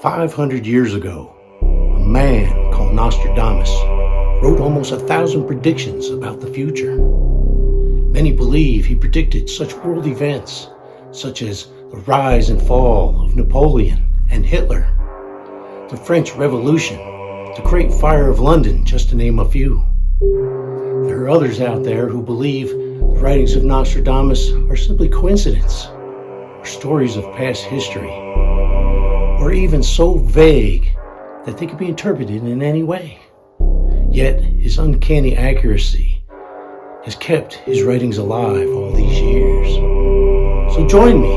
500 years ago, a man called Nostradamus wrote almost 1,000 predictions about the future. Many believe he predicted such world events such as the rise and fall of Napoleon and Hitler, the French Revolution, the Great Fire of London, just to name a few. There are others out there who believe the writings of Nostradamus are simply coincidence, or stories of past history, or even so vague that they can be interpreted in any way. Yet his uncanny accuracy has kept his writings alive all these years. So join me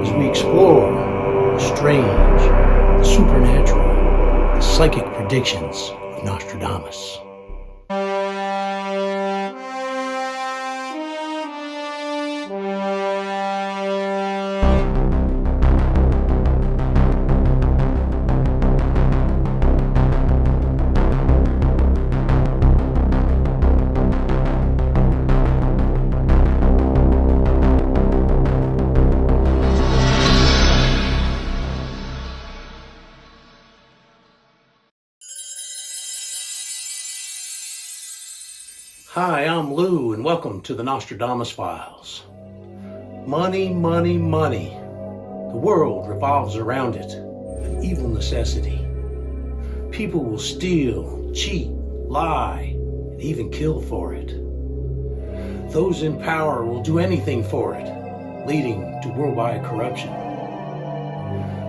as we explore the strange, the supernatural, the psychic predictions of Nostradamus. Hi, I'm Lou, and welcome to the Nostradamus Files. Money, money, money. The world revolves around it, an evil necessity. People will steal, cheat, lie, and even kill for it. Those in power will do anything for it, leading to worldwide corruption.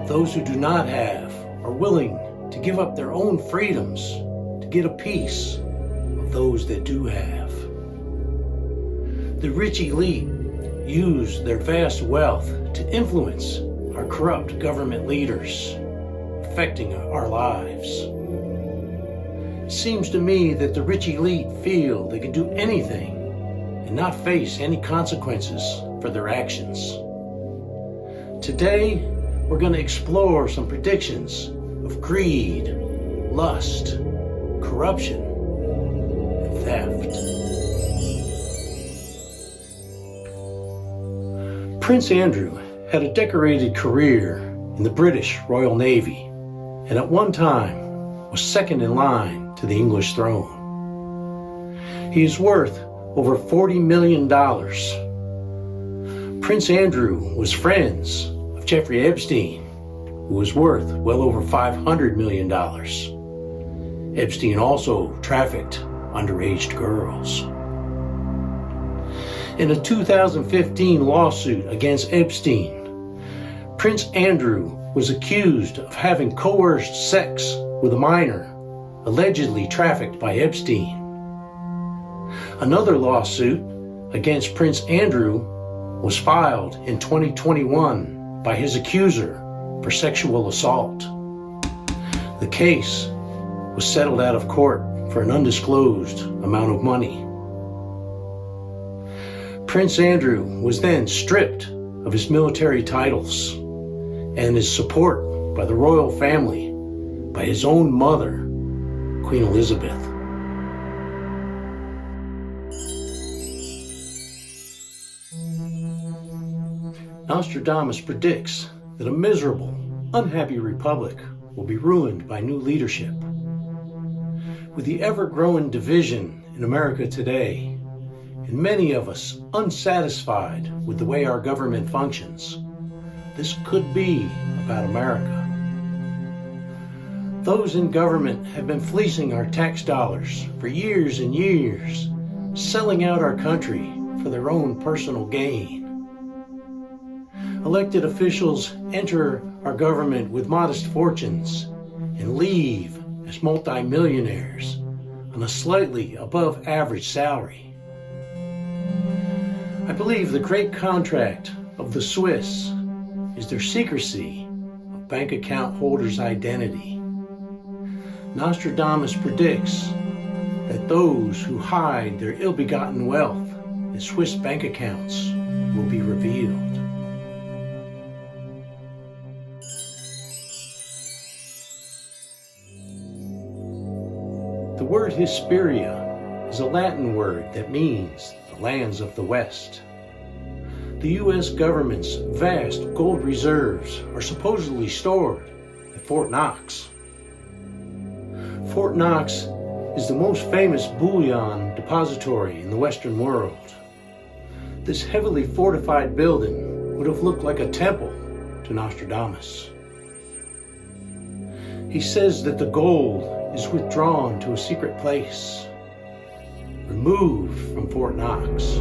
Those who do not have are willing to give up their own freedoms to get a piece of those that do have. The rich elite use their vast wealth to influence our corrupt government leaders, affecting our lives. It seems to me that the rich elite feel they can do anything and not face any consequences for their actions. Today, we're going to explore some predictions of greed, lust, corruption, and theft. Prince Andrew had a decorated career in the British Royal Navy, and at one time was second in line to the English throne. He is worth over $40 million. Prince Andrew was friends of Jeffrey Epstein, who was worth well over $500 million. Epstein also trafficked underage girls. In a 2015 lawsuit against Epstein, Prince Andrew was accused of having coerced sex with a minor, allegedly trafficked by Epstein. Another lawsuit against Prince Andrew was filed in 2021 by his accuser for sexual assault. The case was settled out of court for an undisclosed amount of money. Prince Andrew was then stripped of his military titles and his support by the royal family by his own mother, Queen Elizabeth. Nostradamus predicts that a miserable, unhappy republic will be ruined by new leadership. With the ever-growing division in America today, and many of us unsatisfied with the way our government functions, this could be about America. Those in government have been fleecing our tax dollars for years and years, selling out our country for their own personal gain. Elected officials enter our government with modest fortunes and leave as multimillionaires on a slightly above average salary. I believe the great contract of the Swiss is their secrecy of bank account holders' identity. Nostradamus predicts that those who hide their ill-begotten wealth in Swiss bank accounts will be revealed. The word Hesperia is a Latin word that means the lands of the West. The U.S. government's vast gold reserves are supposedly stored at Fort Knox. Fort Knox is the most famous bullion depository in the Western world. This heavily fortified building would have looked like a temple to Nostradamus. He says that the gold is withdrawn to a secret place, removed from Fort Knox.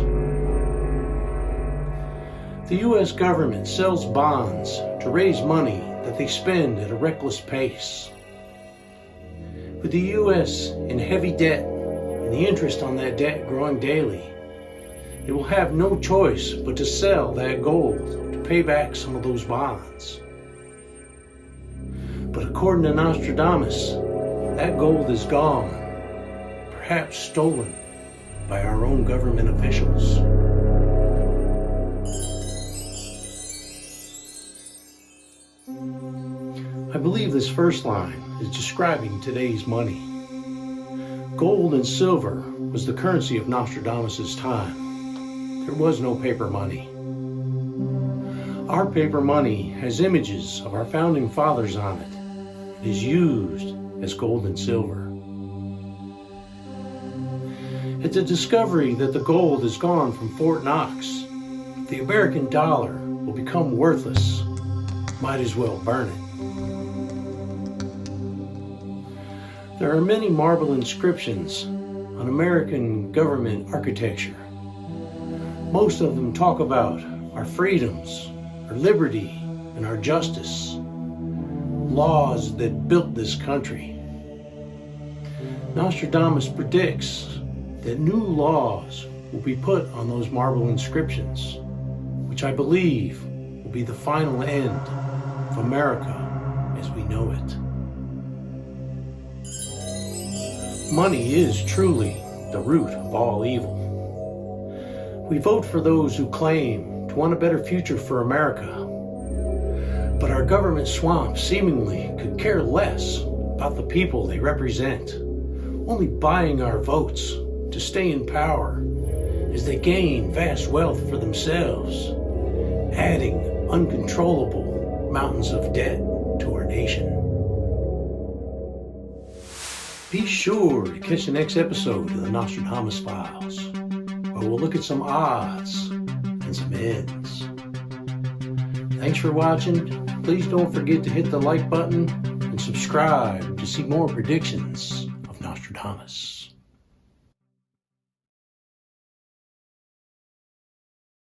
The U.S. government sells bonds to raise money that they spend at a reckless pace. With the U.S. in heavy debt and the interest on that debt growing daily, it will have no choice but to sell that gold to pay back some of those bonds. But according to Nostradamus, that gold is gone, perhaps stolen by our own government officials. I believe this first line is describing today's money. Gold and silver was the currency of Nostradamus' time. There was no paper money. Our paper money has images of our founding fathers on it. It is used as gold and silver. At the discovery that the gold is gone from Fort Knox, the American dollar will become worthless. Might as well burn it. There are many marble inscriptions on American government architecture. Most of them talk about our freedoms, our liberty, and our justice. Laws that built this country. Nostradamus predicts that new laws will be put on those marble inscriptions, which I believe will be the final end of America as we know it. Money is truly the root of all evil. We vote for those who claim to want a better future for America, but our government swamp seemingly could care less about the people they represent, only buying our votes to stay in power as they gain vast wealth for themselves, adding uncontrollable mountains of debt to our nation. Be sure to catch the next episode of the Nostradamus Files, where we'll look at some odds and some ends. Thanks for watching. Please don't forget to hit the like button and subscribe to see more predictions of Nostradamus.